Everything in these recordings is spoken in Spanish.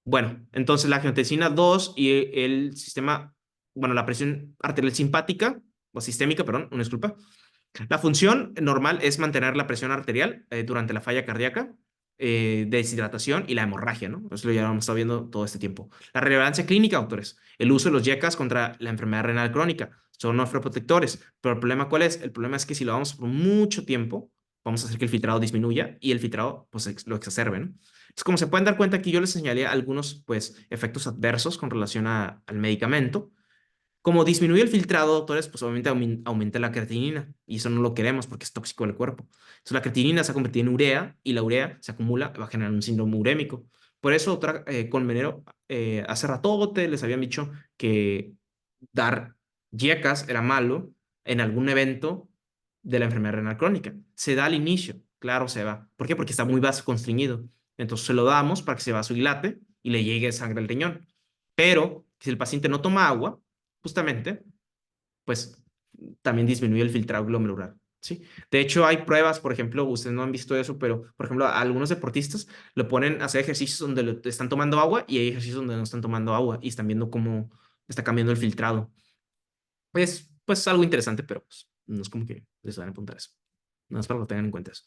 Bueno, entonces la angiotensina 2 y el sistema, bueno, la presión arterial simpática, o sistémica, perdón, una disculpa. La función normal es mantener la presión arterial durante la falla cardíaca, deshidratación y la hemorragia, ¿no? Eso ya lo hemos estado viendo todo este tiempo. La relevancia clínica, doctores. El uso de los YECAS contra la enfermedad renal crónica. Son nefroprotectores. Pero el problema, ¿cuál es? El problema es que si lo damos por mucho tiempo, vamos a hacer que el filtrado disminuya y el filtrado, pues, lo exacerbe, ¿no? Entonces, como se pueden dar cuenta, aquí yo les señalé algunos, pues, efectos adversos con relación al medicamento. Como disminuye el filtrado, doctores, pues obviamente aumenta la creatinina y eso no lo queremos porque es tóxico al cuerpo. Entonces la creatinina se ha convertido en urea y la urea se acumula, va a generar un síndrome urémico. Por eso, doctora Colmenero, hace ratote les habían dicho que dar yecas era malo en algún evento de la enfermedad renal crónica. Se da al inicio, claro, se va. ¿Por qué? Porque está muy vasoconstriñido. Entonces se lo damos para que se vasodilate y le llegue sangre al riñón. Pero si el paciente no toma agua, justamente, pues también disminuye el filtrado glomerular, ¿sí? De hecho, hay pruebas, por ejemplo, ustedes no han visto eso, pero, por ejemplo, a algunos deportistas lo ponen a hacer ejercicios donde están tomando agua y hay ejercicios donde no están tomando agua y están viendo cómo está cambiando el filtrado. Es, pues, algo interesante, pero pues, no es como que les van a apuntar eso. No es para que lo tengan en cuenta eso.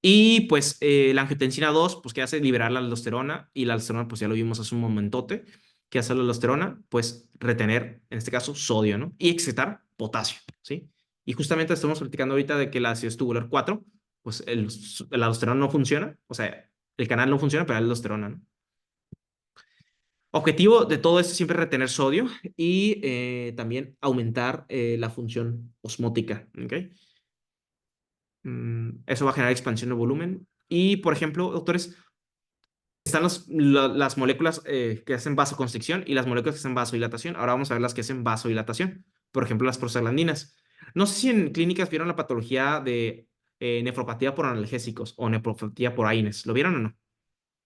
Y pues la angiotensina 2, pues que hace liberar la aldosterona y la aldosterona, pues ya lo vimos hace un momentote, que hace la aldosterona, pues retener, en este caso, sodio, ¿no? Y excitar potasio, ¿sí? Y justamente estamos platicando ahorita de que la ácido tubular 4, pues la aldosterona no funciona, o sea, el canal no funciona, pero la aldosterona, ¿no? Objetivo de todo esto es siempre retener sodio y también aumentar la función osmótica, ¿ok? Eso va a generar expansión de volumen. Y, por ejemplo, doctores, están las moléculas que hacen vasoconstricción y las moléculas que hacen vasodilatación. Ahora vamos a ver las que hacen vasodilatación. Por ejemplo, las prostaglandinas. No sé si en clínicas vieron la patología de nefropatía por analgésicos o nefropatía por AINES. ¿Lo vieron o no?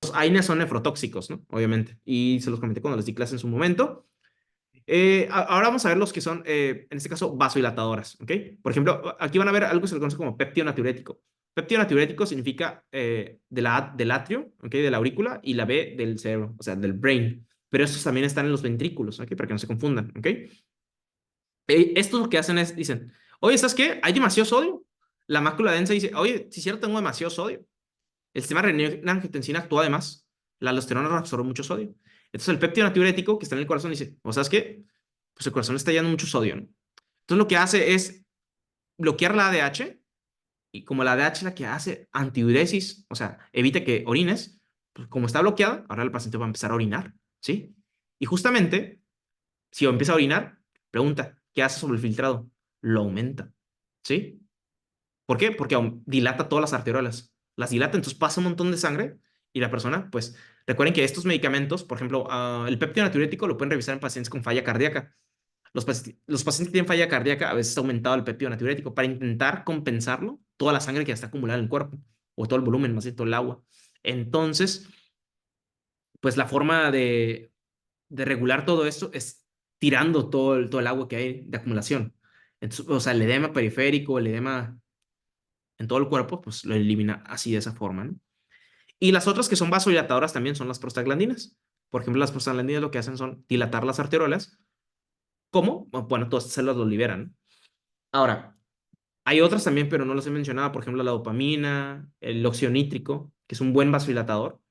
Los AINES son nefrotóxicos, ¿no? Obviamente. Y se los comenté cuando les di clase en su momento. Ahora vamos a ver los que son, en este caso, vasodilatadoras, ¿ok? Por ejemplo, aquí van a ver algo que se le conoce como péptido natriurético. Péptido natriurético significa de la A del atrio, ¿ok? De la aurícula, y la B del cerebro, o sea, del brain. Pero estos también están en los ventrículos, ¿ok? Para que no se confundan, ¿ok? Estos lo que hacen es, dicen, oye, ¿sabes qué? Hay demasiado sodio. La mácula densa dice, oye, si es cierto, tengo demasiado sodio. El sistema renina-angiotensina actúa además. La aldosterona absorbe mucho sodio. Entonces el péptido natriurético que está en el corazón dice, ¿o sabes qué? Pues el corazón está lleno mucho sodio, ¿no? Entonces lo que hace es bloquear la ADH y como la ADH es la que hace antidiuresis, o sea, evita que orines, pues como está bloqueada, ahora el paciente va a empezar a orinar, ¿sí? Y justamente, si empieza a orinar, pregunta, ¿qué hace sobre el filtrado? Lo aumenta, ¿sí? ¿Por qué? Porque dilata todas las arteriolas. Las dilata, entonces pasa un montón de sangre y la persona, pues, recuerden que estos medicamentos, por ejemplo, el péptido natriurético lo pueden revisar en pacientes con falla cardíaca. Los pacientes que tienen falla cardíaca a veces ha aumentado el péptido natriurético para intentar compensarlo, toda la sangre que ya está acumulada en el cuerpo, o todo el volumen, más bien todo el agua. Entonces, pues la forma de regular todo esto es tirando todo el agua que hay de acumulación. Entonces, o sea, el edema periférico, el edema en todo el cuerpo, pues lo elimina así de esa forma, ¿no? Y las otras que son vasodilatadoras también son las prostaglandinas. Por ejemplo, las prostaglandinas lo que hacen son dilatar las arteriolas. ¿Cómo? Bueno, todas estas células lo liberan, ¿no? Ahora, hay otras también, pero no las he mencionado. Por ejemplo, la dopamina, el óxido nítrico, que es un buen vasodilatador.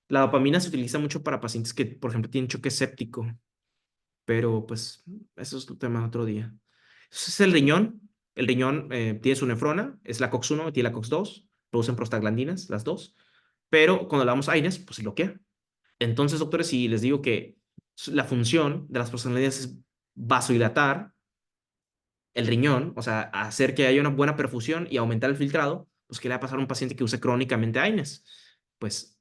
La dopamina se utiliza mucho para pacientes que, por ejemplo, tienen choque séptico, pero pues eso es un tema de otro día. Ese es el riñón. El riñón tiene su nefrona, es la COX-1 y tiene la COX-2, producen prostaglandinas, las dos, pero cuando le damos AINES, pues se bloquea. Entonces, doctores, si les digo que la función de las prostaglandinas es vasodilatar el riñón, o sea, hacer que haya una buena perfusión y aumentar el filtrado, pues ¿qué le va a pasar a un paciente que use crónicamente AINES? Pues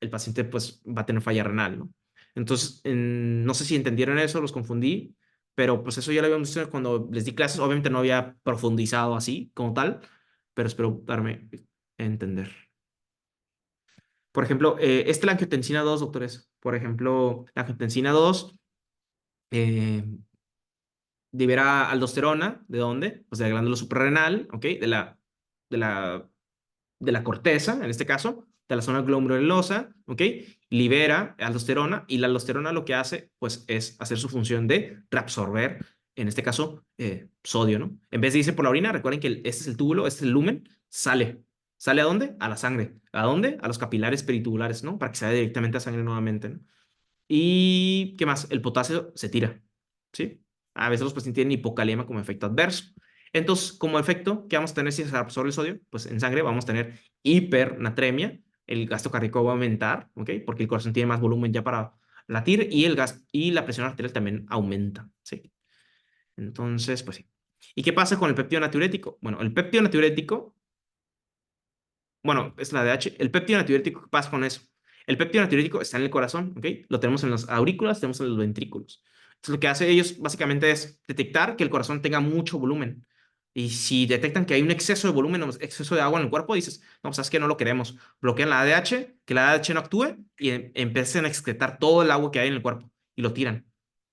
el paciente pues va a tener falla renal, ¿no? Entonces, no sé si entendieron eso, los confundí, pero pues eso ya lo habíamos visto cuando les di clases, obviamente no había profundizado así como tal, pero espero darme a entender. Por ejemplo, la angiotensina 2, doctores, por ejemplo, la angiotensina 2 eh, libera aldosterona, ¿de dónde? Pues de la glándula suprarrenal, ¿ok? De la, de la corteza, en este caso, de la zona glomerulosa, ¿ok? Libera aldosterona y la aldosterona lo que hace, pues, es hacer su función de reabsorber, en este caso, sodio, ¿no? En vez de irse por la orina, recuerden que este es el túbulo, este es el lumen, sale. ¿Sale a dónde? A la sangre. ¿A dónde? A los capilares peritubulares, ¿no? Para que se vaya directamente a sangre nuevamente, ¿no? ¿Y qué más? El potasio se tira, ¿sí? A veces los pacientes tienen hipocalemia como efecto adverso. Entonces, como efecto, ¿qué vamos a tener si se absorbe el sodio? Pues en sangre vamos a tener hipernatremia, el gasto cardíaco va a aumentar, ¿ok? Porque el corazón tiene más volumen ya para latir y el gas y la presión arterial también aumenta, ¿sí? Entonces, pues sí. ¿Y qué pasa con el péptido natriurético? Bueno, el péptido natriurético, bueno, es la DH. El péptido natriurético, ¿qué pasa con eso? El péptido natriurético está en el corazón, ¿ok? Lo tenemos en las aurículas, tenemos en los ventrículos. Entonces, lo que hace ellos básicamente es detectar que el corazón tenga mucho volumen. Y si detectan que hay un exceso de volumen o exceso de agua en el cuerpo, dices, no, pues sabes que no lo queremos. Bloquean la ADH, que la ADH no actúe y empiecen a excretar todo el agua que hay en el cuerpo y lo tiran,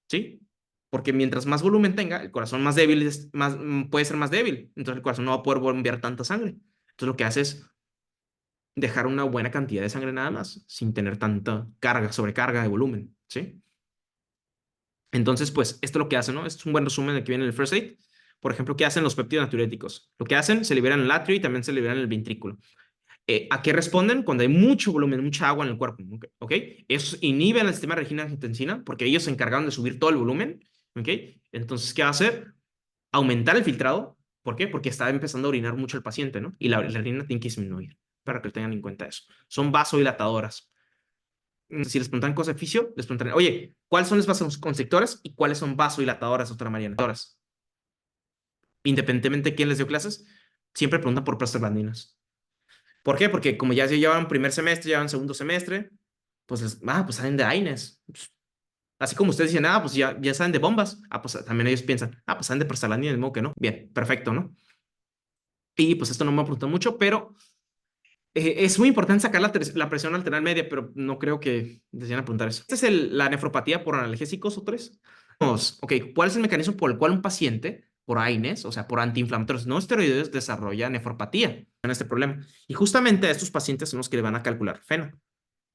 ¿sí? Porque mientras más volumen tenga, el corazón más débil puede ser más débil. Entonces, el corazón no va a poder bombear tanta sangre. Entonces, lo que hace es dejar una buena cantidad de sangre nada más, sin tener tanta carga, sobrecarga de volumen, ¿sí? Entonces, pues, esto es lo que hace, ¿no? Esto es un buen resumen de que viene el first aid. Por ejemplo, ¿qué hacen los péptidos natriuréticos? Lo que hacen, se liberan en el atrio y también se liberan en el ventrículo. ¿A qué responden? Cuando hay mucho volumen, mucha agua en el cuerpo, ¿ok? ¿Ok? Esos inhiben el sistema de regina-angiotensina porque ellos se encargaron de subir todo el volumen, ¿ok? Entonces, ¿qué va a hacer? Aumentar el filtrado. ¿Por qué? Porque está empezando a orinar mucho el paciente, ¿no? Y la orina tiene que disminuir, para que tengan en cuenta eso. Son vasodilatadoras. Si les preguntan cosas de fisio, les preguntan, oye, ¿cuáles son las vasoconstrictoras y cuáles son vasodilatadoras, doctora Mariana? Independientemente de quién les dio clases, siempre preguntan por prostaglandinas. ¿Por qué? Porque como ya llevan primer semestre, llevan segundo semestre, pues, pues saben de AINES. Así como ustedes dicen, pues ya saben de bombas. Pues también ellos piensan, pues saben de prostaglandinas, de modo que no. Bien, perfecto, ¿no? Y pues esto no me apuntado mucho, pero es muy importante sacar la presión arterial media, pero no creo que desean apuntar eso. Esta es la nefropatía por analgésicos o tres. Ok, ¿cuál es el mecanismo por el cual un paciente, por AINES, o sea, por antiinflamatorios no esteroideos, desarrolla nefropatía en este problema? Y justamente a estos pacientes son los que le van a calcular FENA,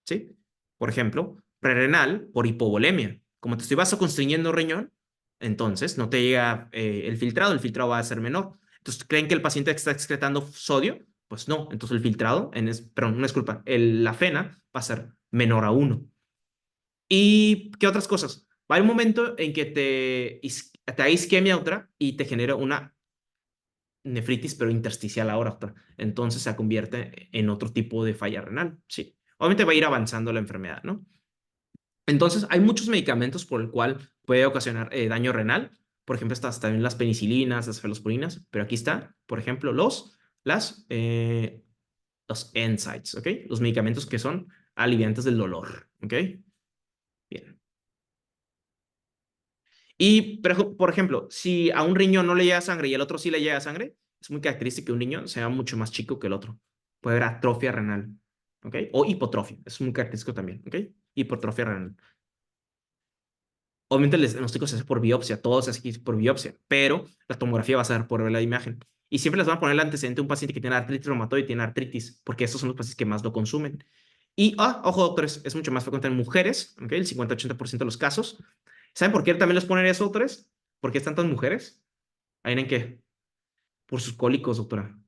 ¿sí? Por ejemplo, prerenal por hipovolemia. Como te estoy vasoconstriyendo riñón, entonces no te llega el filtrado va a ser menor. Entonces, ¿creen que el paciente está excretando sodio? Pues no, entonces el filtrado, perdón, no disculpa, la fena va a ser menor a 1. ¿Y qué otras cosas? Va a haber un momento en que te da isquemia otra y te genera una nefritis, pero intersticial ahora otra. Entonces se convierte en otro tipo de falla renal, sí. Obviamente va a ir avanzando la enfermedad, ¿no? Entonces, hay muchos medicamentos por el cual puede ocasionar daño renal. Por ejemplo, estas también las penicilinas, las cefalosporinas, pero aquí está, por ejemplo, los NSAIDs, ¿ok? Los medicamentos que son aliviantes del dolor, ¿ok? Bien. Y, por ejemplo, si a un riñón no le llega sangre y al otro sí le llega sangre, es muy característico que un riñón sea mucho más chico que el otro. Puede haber atrofia renal, ¿ok? O hipotrofia, es muy característico también, ¿ok? Hipotrofia renal. Obviamente el diagnóstico se hace por biopsia, todo se hace por biopsia, pero la tomografía va a ser por ver la imagen. Y siempre les van a poner el antecedente de un paciente que tiene artritis reumatoide y tiene artritis, porque estos son los pacientes que más lo consumen. Y, ojo, doctores, es mucho más frecuente en mujeres, ¿ok? El 50-80% de los casos. ¿Saben por qué también les ponen eso, doctores? ¿Por qué tantas mujeres? ¿Adivinen qué? Por sus cólicos, doctora.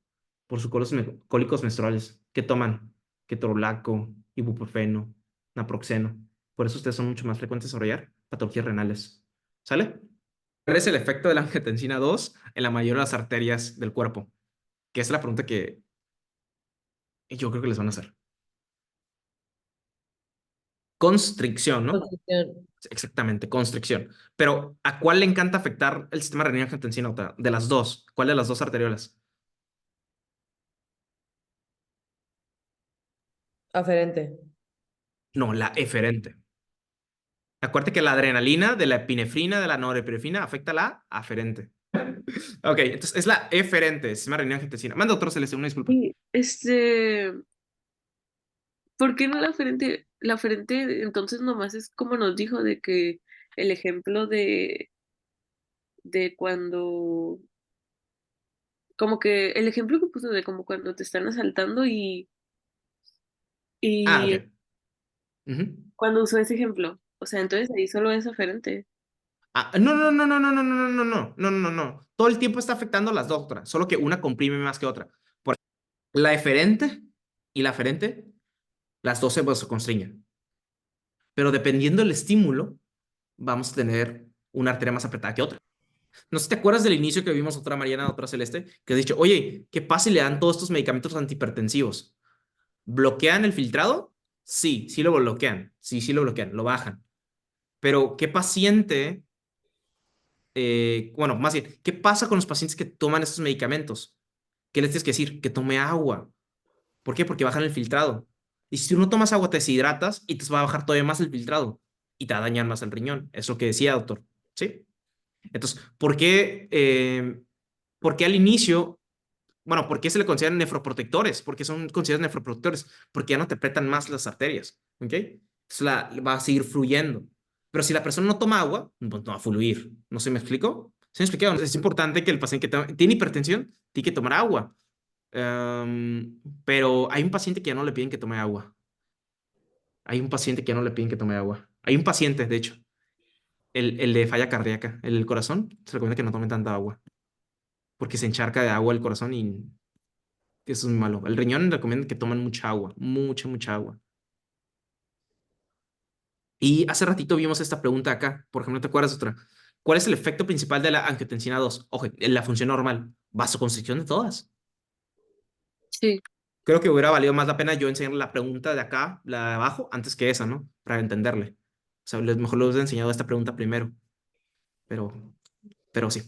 Por sus cólicos menstruales. ¿Qué toman? Ketorolaco, ibuprofeno, naproxeno. Por eso ustedes son mucho más frecuentes a desarrollar patologías renales. ¿Sale? ¿Cuál es el efecto de la angiotensina 2 en la mayoría de las arterias del cuerpo? Que es la pregunta que yo creo que les van a hacer. Constricción, ¿no? Posición. Exactamente, constricción. Pero ¿a cuál le encanta afectar el sistema renina-angiotensina? De las dos. ¿Cuál de las dos arteriolas? Aferente. No, la eferente. Acuérdate que la adrenalina, de la epinefrina, de la norepinefrina, afecta a la aferente. Ok, entonces es la eferente, sistema renina-angiotensina. Manda doctor Celeste, una disculpa. Y ¿por qué no la oferente? La oferente entonces nomás es como nos dijo de que el ejemplo de cuando, como que el ejemplo que puso de como cuando te están asaltando y Ah, Y ok. Ujú. cuando usó ese ejemplo, o sea, entonces ahí solo es aferente. Ah, no, no, no, no, no, no, no, no, no, no, no, no, no. Todo el tiempo está afectando las dos otras, solo que una comprime más que otra. Por la eferente y la aferente, las dos se vasoconstriñen. Pero dependiendo del estímulo, vamos a tener una arteria más apretada que otra. No sé si te acuerdas del inicio que vimos otra Mariana, otra Celeste, que has dicho, oye, ¿qué pasa si le dan todos estos medicamentos antihipertensivos? ¿Bloquean el filtrado? Sí, sí lo bloquean. Sí, sí lo bloquean, lo bajan. Pero, ¿qué paciente, bueno, más bien, ¿qué pasa con los pacientes que toman estos medicamentos? ¿Qué les tienes que decir? Que tome agua. ¿Por qué? Porque bajan el filtrado. Y si tú no tomas agua, te deshidratas y te va a bajar todavía más el filtrado y te va a dañar más el riñón. Es lo que decía, doctor. ¿Sí? Entonces, ¿por qué al inicio, bueno, por qué se le consideran nefroprotectores? ¿Por qué son considerados nefroprotectores? Porque ya no te apretan más las arterias, ¿ok? Entonces va a seguir fluyendo. Pero si la persona no toma agua, pues no va a fluir. ¿No se me explicó? ¿Se me explicó? Es importante que el paciente que tiene hipertensión tiene que tomar agua. Pero hay un paciente que ya no le piden que tome agua. Hay un paciente que ya no le piden que tome agua. Hay un paciente, de hecho, el de falla cardíaca, el del corazón, se recomienda que no tome tanta agua, porque se encharca de agua el corazón y eso es muy malo. El riñón recomienda que tomen mucha agua, mucha, mucha agua. Y hace ratito vimos esta pregunta acá, por ejemplo, ¿te acuerdas de otra? ¿Cuál es el efecto principal de la angiotensina 2? Ojo, en la función normal, vasoconstricción de todas. Sí, Creo que hubiera valido más la pena yo enseñarle la pregunta de acá, la de abajo, antes que esa, ¿no? Para entenderle. O sea, mejor le hubiera enseñado esta pregunta primero, pero, pero sí.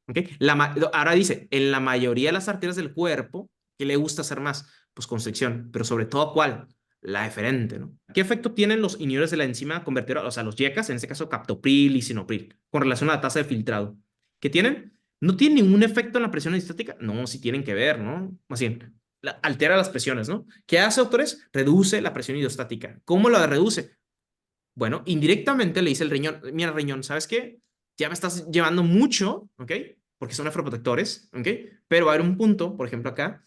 ¿Ok? Ahora dice, en la mayoría de las arterias del cuerpo, ¿qué le gusta hacer más? Pues constricción, pero sobre todo, ¿cuál? La eferente, ¿no? ¿Qué efecto tienen los inhibidores de la enzima convertidora, o sea, los YECAs, en este caso captopril y sinopril, con relación a la tasa de filtrado? ¿Qué tienen? ¿No tienen ningún efecto en la presión estática? No, sí tienen que ver, ¿no? Más bien, altera las presiones, ¿no? ¿Qué hace, doctores? Reduce la presión hidrostática. ¿Cómo la reduce? Bueno, indirectamente le dice el riñón, mira, riñón, ¿sabes qué? Ya me estás llevando mucho, ¿ok? Porque son nefroprotectores, ¿ok? Pero va a haber un punto, por ejemplo acá,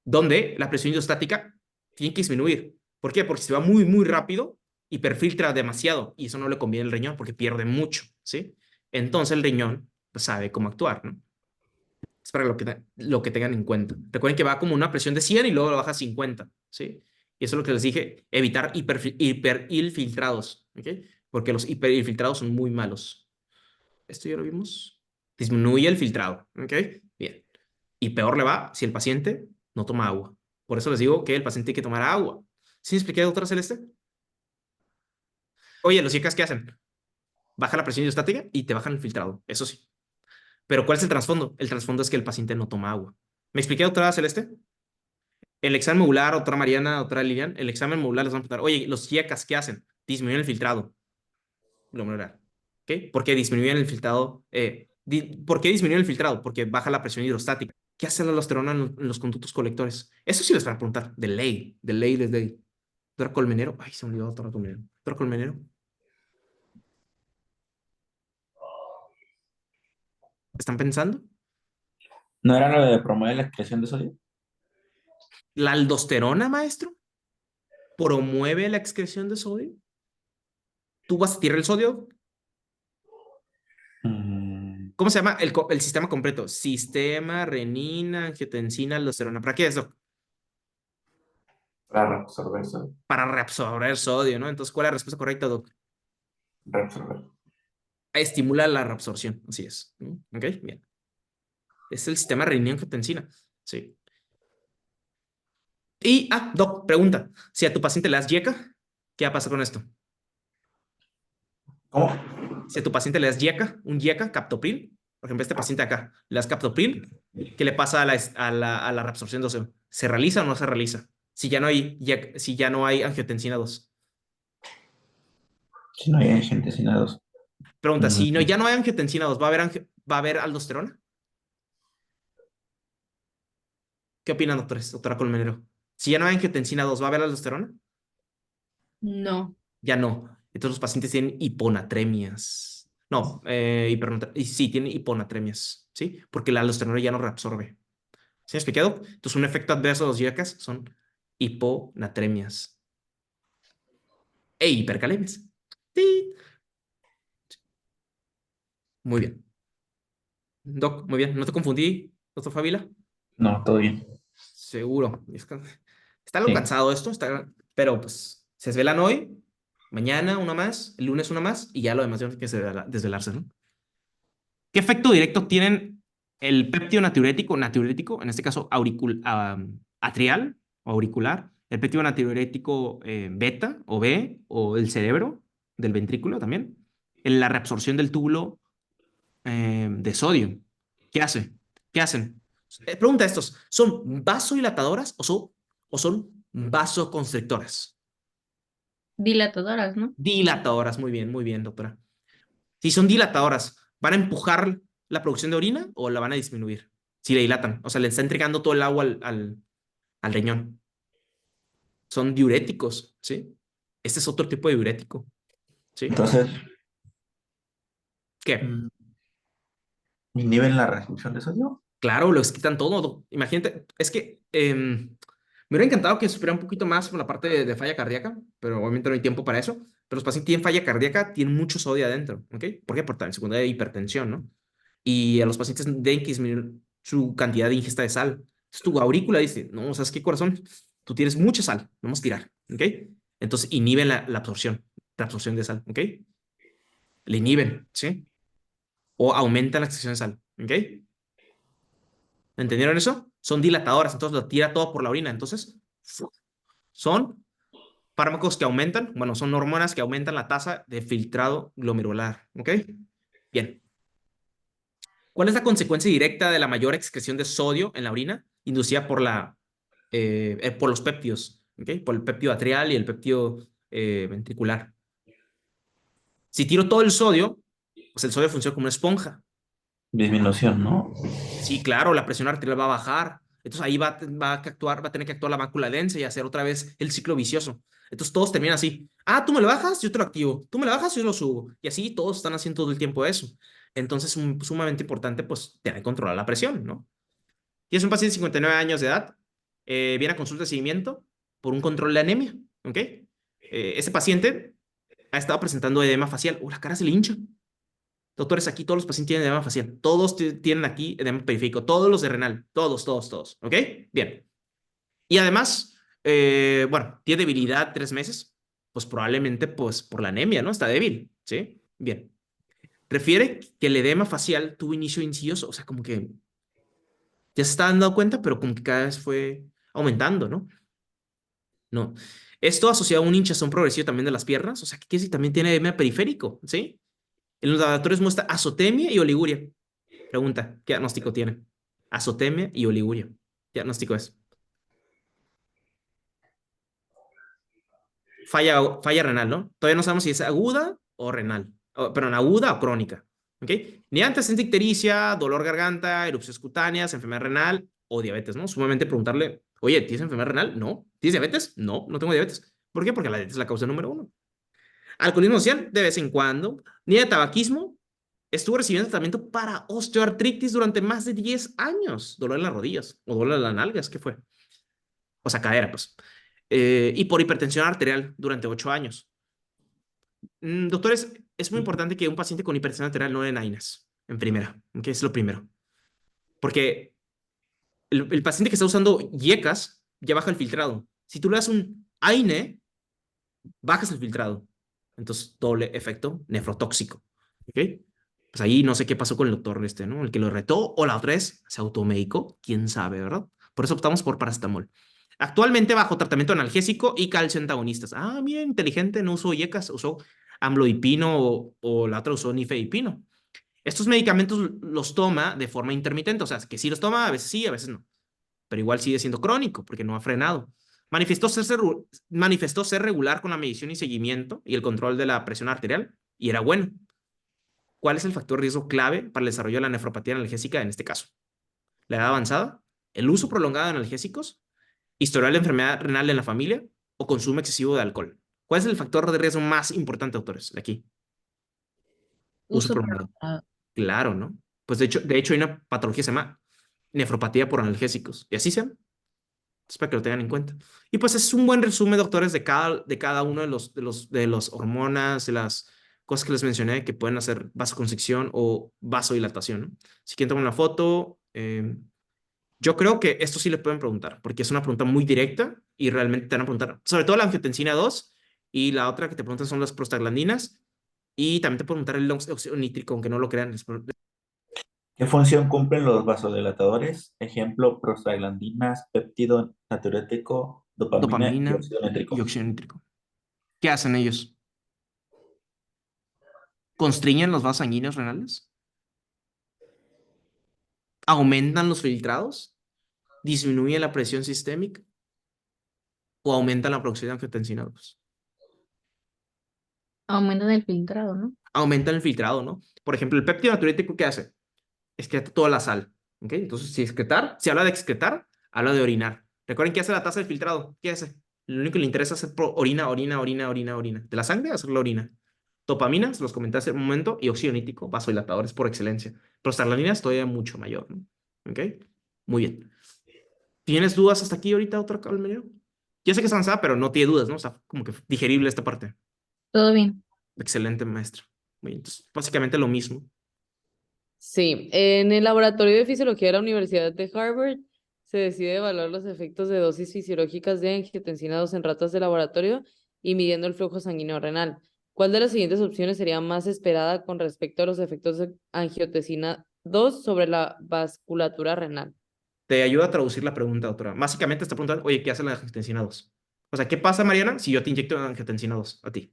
donde la presión hidrostática tiene que disminuir. ¿Por qué? Porque si va muy, muy rápido, hiperfiltra demasiado y eso no le conviene al riñón porque pierde mucho, ¿sí? Entonces el riñón pues, sabe cómo actuar, ¿no? Es para lo que tengan en cuenta. Recuerden que va como una presión de 100 y luego lo baja a 50, ¿sí? Y eso es lo que les dije, evitar hiperilfiltrados, ¿ok? Porque los hiperilfiltrados son muy malos. ¿Esto ya lo vimos? Disminuye el filtrado, ¿ok? Bien. Y peor le va si el paciente no toma agua. Por eso les digo que el paciente tiene que tomar agua. ¿Sí me expliqué, doctora Celeste? Oye, los chicas, ¿qué hacen? Baja la presión hidrostática y te bajan el filtrado, eso sí. Pero ¿cuál es el trasfondo? El trasfondo es que el paciente no toma agua. ¿Me expliqué, doctora Celeste? El examen modular, otra Mariana, otra Lilian, el examen modular les van a preguntar, oye, los IECAS, ¿qué hacen? Disminuyen el filtrado glomerular. ¿Ok? ¿Por qué disminuyen el filtrado? ¿Por qué disminuyen el filtrado? Porque baja la presión hidrostática. ¿Qué hace la aldosterona en los conductos colectores? Eso sí les van a preguntar, de ley, de ley. Doctora Colmenero, ay, se me olvidó doctora Colmenero. Doctora Colmenero, ¿están pensando? ¿No era lo de promover la excreción de sodio? ¿La aldosterona, maestro? ¿Promueve la excreción de sodio? ¿Tú vas a tirar el sodio? Mm, ¿Cómo se llama el sistema completo? Sistema, renina, angiotensina, aldosterona. ¿Para qué es, doc? para reabsorber sodio. Para reabsorber sodio, ¿no? Entonces, ¿cuál es la respuesta correcta, doc? Reabsorber. Estimula la reabsorción, así es. ¿No? ¿Ok? Bien. Es el sistema renina-angiotensina. Sí. Y, doc, pregunta. Si a tu paciente le das YECA, ¿qué va a pasar con esto? ¿Cómo? Si a tu paciente le das YECA, un YECA, captopril, por ejemplo, este paciente acá, le das captopril, ¿qué le pasa a la reabsorción de óseo? ¿Se realiza o no se realiza? Si ya no hay angiotensina 2. Si no hay gente sin dados. Pregunta, Mm, si no, ya no hay angiotensina 2, ¿va a haber aldosterona? ¿Qué opinan, doctores? Doctora Colmenero. Si ya no hay angiotensina 2, ¿va a haber aldosterona? No. Ya no. Entonces los pacientes tienen hiponatremias. No, y sí, tienen hiponatremias, ¿sí? Porque la aldosterona ya no reabsorbe. ¿Sí me he explicado? Entonces un efecto adverso de los IACAS son hiponatremias e hipercalemias. Sí. Muy bien. Doc, muy bien. ¿No te confundí, doctor Favila? No, todo bien. Seguro. Está algo Sí. cansado esto, pero pues se desvelan hoy, mañana una más, el lunes una más y ya lo demás tiene que desvelarse, ¿no? ¿Qué efecto directo tienen el péptido natriurético, en este caso atrial o auricular, el péptido natriurético beta o B o el cerebro del ventrículo también, en la reabsorción del túbulo de sodio? ¿Qué hace? ¿Qué hacen? Pregunta a estos, ¿son vasodilatadoras o son vasoconstrictoras? Dilatadoras, ¿no? Dilatadoras, muy bien, doctora. Si son dilatadoras, ¿van a empujar la producción de orina o la van a disminuir? Si la dilatan, o sea, le está entregando todo el agua al riñón. Son diuréticos, ¿sí? Este es otro tipo de diurético, ¿sí? Entonces, ¿Qué? mm, ¿inhiben la reducción de sodio? Claro, lo quitan todo. Imagínate, es que me hubiera encantado que supiera un poquito más con la parte de falla cardíaca, pero obviamente no hay tiempo para eso. Pero los pacientes tienen falla cardíaca, tienen mucho sodio adentro, ¿ok? ¿Por qué? Por tal secundaria de hipertensión, ¿no? Y a los pacientes deben que disminuir su cantidad de ingesta de sal. Entonces tu aurícula dice, no, ¿sabes qué, corazón? Tú tienes mucha sal, vamos a tirar, ¿ok? Entonces inhiben la absorción de sal, ¿ok? Le inhiben, ¿sí? O aumentan la extracción de sal, ¿ok? ¿Entendieron eso? Son dilatadoras, entonces lo tira todo por la orina. Entonces, son fármacos que aumentan, bueno, son hormonas que aumentan la tasa de filtrado glomerular, ¿ok? Bien. ¿Cuál es la consecuencia directa de la mayor excreción de sodio en la orina inducida por los péptidos, ¿ok? Por el péptido atrial y el péptido ventricular? Si tiro todo el sodio, pues el sodio funciona como una esponja. Disminución, ¿no? Sí, claro, la presión arterial va a bajar. Entonces ahí va a tener que actuar la mácula densa y hacer otra vez el ciclo vicioso. Entonces todos terminan así. Ah, tú me lo bajas, yo te lo activo. Tú me lo bajas, yo lo subo. Y así todos están haciendo todo el tiempo eso. Entonces es sumamente importante pues tener que controlar la presión, ¿no? Y es un paciente de 59 años de edad. Viene a consulta de seguimiento por un control de anemia, ¿ok? Este paciente ha estado presentando edema facial. La cara se le hincha. Doctores, aquí todos los pacientes tienen edema facial. Todos tienen aquí edema periférico. Todos los de renal. Todos, todos, todos. ¿Ok? Bien. Y además, bueno, tiene debilidad 3 meses. Pues probablemente, pues, por la anemia, ¿no? Está débil. ¿Sí? Bien. Refiere que el edema facial tuvo inicio insidioso. O sea, como que ya se estaban dando cuenta, pero como que cada vez fue aumentando, ¿no? No. Esto asociado a un hinchazón progresivo también de las piernas. O sea, que si también tiene edema periférico. ¿Sí? En los laboratorios muestra azotemia y oliguria. Pregunta, ¿qué diagnóstico tiene? Azotemia y oliguria. ¿Qué diagnóstico es? Falla renal, ¿no? Todavía no sabemos si es aguda o renal. Perdón, aguda o crónica. ¿Ok? Ni antecedente ictericia, dolor garganta, erupciones cutáneas, enfermedad renal o diabetes, ¿no? Sumamente preguntarle, oye, ¿tienes enfermedad renal? No. ¿Tienes diabetes? No, no tengo diabetes. ¿Por qué? Porque la diabetes es la causa número uno. Alcoholismo social, de vez en cuando. Ni de tabaquismo. Estuvo recibiendo tratamiento para osteoartritis durante más de 10 años. Dolor en las rodillas o dolor en las nalgas, ¿qué fue? O sea, cadera, pues. Y por hipertensión arterial durante 8 años. Doctores, es muy importante que un paciente con hipertensión arterial no den AINES en primera, que es lo primero. Porque el paciente que está usando IECAS ya baja el filtrado. Si tú le das un AINE, bajas el filtrado. Entonces, doble efecto nefrotóxico. ¿Ok? Pues ahí no sé qué pasó con el doctor este, ¿no? El que lo retó, o la otra vez se automedicó, quién sabe, ¿verdad? Por eso optamos por paracetamol. Actualmente bajo tratamiento analgésico y calcio antagonistas. Ah, bien, inteligente, no usó IECAS, usó amlodipino o la otra usó nifedipino. Estos medicamentos los toma de forma intermitente, o sea, que sí los toma, a veces sí, a veces no, pero igual sigue siendo crónico porque no ha frenado. Manifestó ser regular con la medición y seguimiento y el control de la presión arterial y era bueno. ¿Cuál es el factor de riesgo clave para el desarrollo de la nefropatía analgésica en este caso? La edad avanzada, el uso prolongado de analgésicos, historial de enfermedad renal en la familia o consumo excesivo de alcohol. ¿Cuál es el factor de riesgo más importante, doctores? De aquí. Uso Uso prolongado. prolongado. Claro, ¿no? Pues de hecho hay una patología que se llama nefropatía por analgésicos. ¿Y así se llama? Es para que lo tengan en cuenta. Y pues es un buen resumen, doctores, de cada uno de los hormonas, de las cosas que les mencioné que pueden hacer vasoconstricción o vasodilatación, ¿no? Si quieren tomar una foto, yo creo que esto sí le pueden preguntar, porque es una pregunta muy directa y realmente te van a preguntar, sobre todo la angiotensina 2 y la otra que te preguntan son las prostaglandinas y también te preguntar el óxido nítrico, aunque no lo crean. ¿Qué función cumplen los vasodilatadores? Ejemplo, prostaglandinas, péptido natriurético, dopamina y Dopamina óxido y nítrico. óxido nítrico. ¿Qué hacen ellos? ¿Constriñen los vasos sanguíneos renales? ¿Aumentan los filtrados? ¿Disminuyen la presión sistémica? ¿O aumentan la producción de angiotensina 2? Aumentan el filtrado, ¿no? Aumentan el filtrado, ¿no? Por ejemplo, el péptido natriurético, ¿qué hace? Excreta toda la sal. ¿Ok? Entonces, si habla de excretar, habla de orinar. Recuerden qué hace la tasa de filtrado. ¿Qué hace? Lo único que le interesa es hacer orina, orina, orina, orina, orina. De la sangre, hacer la orina. Dopamina, se los comenté hace un momento, y óxido nítrico, vasodilatadores por excelencia. Prostaglandinas todavía mucho mayor, ¿no? ¿Ok? Muy bien. ¿Tienes dudas hasta aquí ahorita, otra Calmerio? Ya sé que es avanzada, pero no tiene dudas, ¿no? O sea, como que digerible esta parte. Todo bien. Excelente, maestro. Muy bien. Entonces, básicamente lo mismo. Sí, en el laboratorio de fisiología de la Universidad de Harvard se decide evaluar los efectos de dosis fisiológicas de angiotensina 2 en ratas de laboratorio y midiendo el flujo sanguíneo renal. ¿Cuál de las siguientes opciones sería más esperada con respecto a los efectos de angiotensina 2 sobre la vasculatura renal? Te ayuda a traducir la pregunta, doctora. Básicamente está preguntando, oye, ¿qué hace la angiotensina 2? O sea, ¿qué pasa, Mariana, si yo te inyecto angiotensina 2 a ti?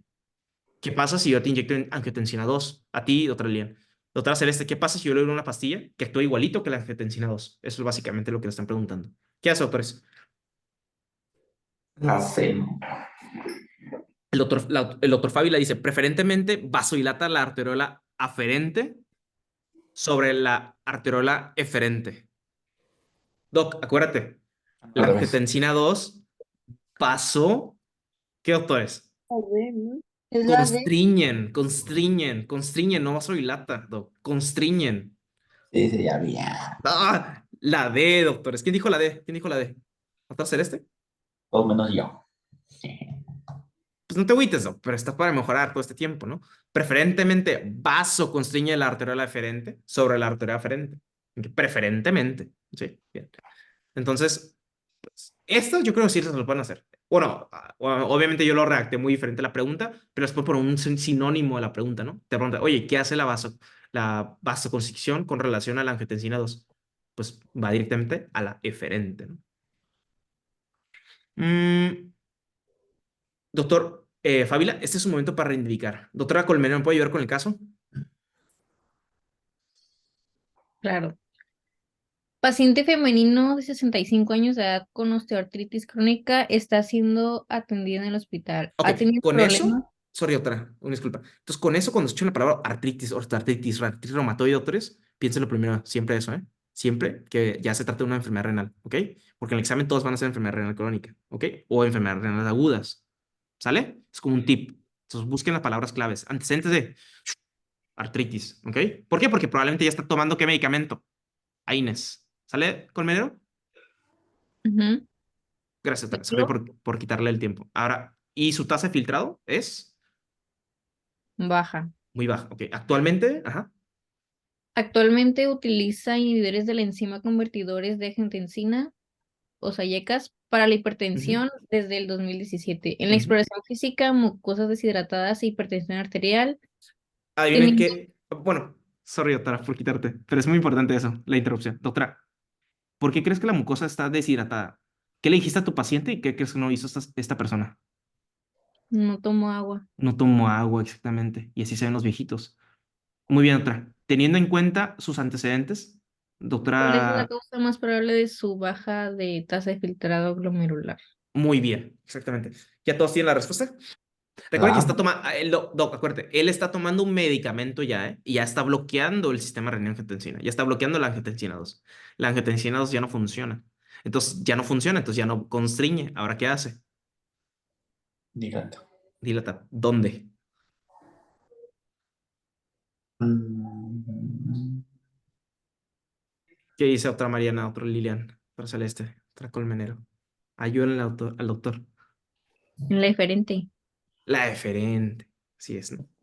¿Qué pasa si yo te inyecto angiotensina 2 a ti, doctora Lilian? Doctora Celeste, ¿qué pasa si yo le doy una pastilla que actúa igualito que la angiotensina 2? Eso es básicamente lo que le están preguntando. ¿Qué hace, doctores? La C, ¿no? El doctor Fabi le dice, preferentemente vasodilata la arteriola aferente sobre la arteriola eferente. Doc, acuérdate, Al la revés. angiotensina 2 pasó. ¿Qué doctores? A ver, ¿no? Es la D. Constriñen, no vasodilata, doc. Constriñen. Sí, sí, ya había. Ah, la D, doctores. ¿Quién dijo la D? ¿Quién dijo la D? ¿Doctor Celeste? Todos menos yo. Pues no te agüites, doc, pero está para mejorar todo este tiempo, ¿no? Preferentemente, vaso constriñe la arteriola eferente sobre la arteria aferente. Preferentemente. Sí, bien. Entonces, pues, estas yo creo que sí se lo pueden hacer. Bueno, obviamente yo lo redacté muy diferente a la pregunta, pero después por un sinónimo de la pregunta, ¿no? Te pregunta, oye, ¿qué hace la vasoconstricción con relación a la angiotensina 2? Pues va directamente a la eferente, ¿no? Mm, doctor Fábila, este es un momento para reivindicar. Doctora Colmenero, ¿me puede ayudar con el caso? Claro. Paciente femenino de 65 años de edad con osteoartritis crónica está siendo atendida en el hospital. Ok, Ha tenido con problemas. eso, sorry, doctora, una disculpa. Entonces, con eso, cuando escuchen la palabra artritis, artritis reumatoide, doctores, piénsenlo primero, siempre eso, ¿eh? Siempre que ya se trata de una enfermedad renal, ¿ok? Porque en el examen todos van a ser enfermedad renal crónica, ¿ok? O enfermedades renales agudas, ¿sale? Es como un tip. Entonces, busquen las palabras claves. Antecedentes de artritis, ¿ok? ¿Por qué? Porque probablemente ya está tomando ¿qué medicamento? AINES. ¿Sale, Colmenero? Ujú. Gracias, doctora. Sorry Luego, por quitarle el tiempo. Ahora, ¿y su tasa de filtrado es? baja. Muy baja, ok. Actualmente, ajá. Actualmente utiliza inhibidores de la enzima convertidores de angiotensina o SAYECAS para la Ujú, hipertensión desde el 2017. En la ujú. exploración física, mucosas deshidratadas e hipertensión arterial, Adivinen teniendo qué. Bueno, sorry, doctora, por quitarte, pero es muy importante eso, la interrupción. Doctora, ¿por qué crees que la mucosa está deshidratada? ¿Qué le dijiste a tu paciente y qué crees que no hizo esta persona? no tomo agua. No tomó agua exactamente, y así se ven los viejitos. Muy bien, doctora. Teniendo en cuenta sus antecedentes, ¿Cuál es la doctora, causa más probable de su baja de tasa de filtrado glomerular? muy bien, exactamente. ¿Ya todos tienen la respuesta? Recuerda que La está tomando, doc, acuérdate, él está tomando un medicamento ya, ¿eh? Y ya está bloqueando el sistema renina-angiotensina, ya está bloqueando la angiotensina 2. La angiotensina 2 ya no funciona. Entonces, ya no funciona, entonces ya no constriñe. ¿Ahora qué hace? Dilata. Dilata. ¿Dónde? Mm, ¿Qué dice otra Mariana, otra Lilian, otra Celeste, otra Colmenero? Ayúdenle al doctor. En la diferente. La deferente. Sí es, ¿no?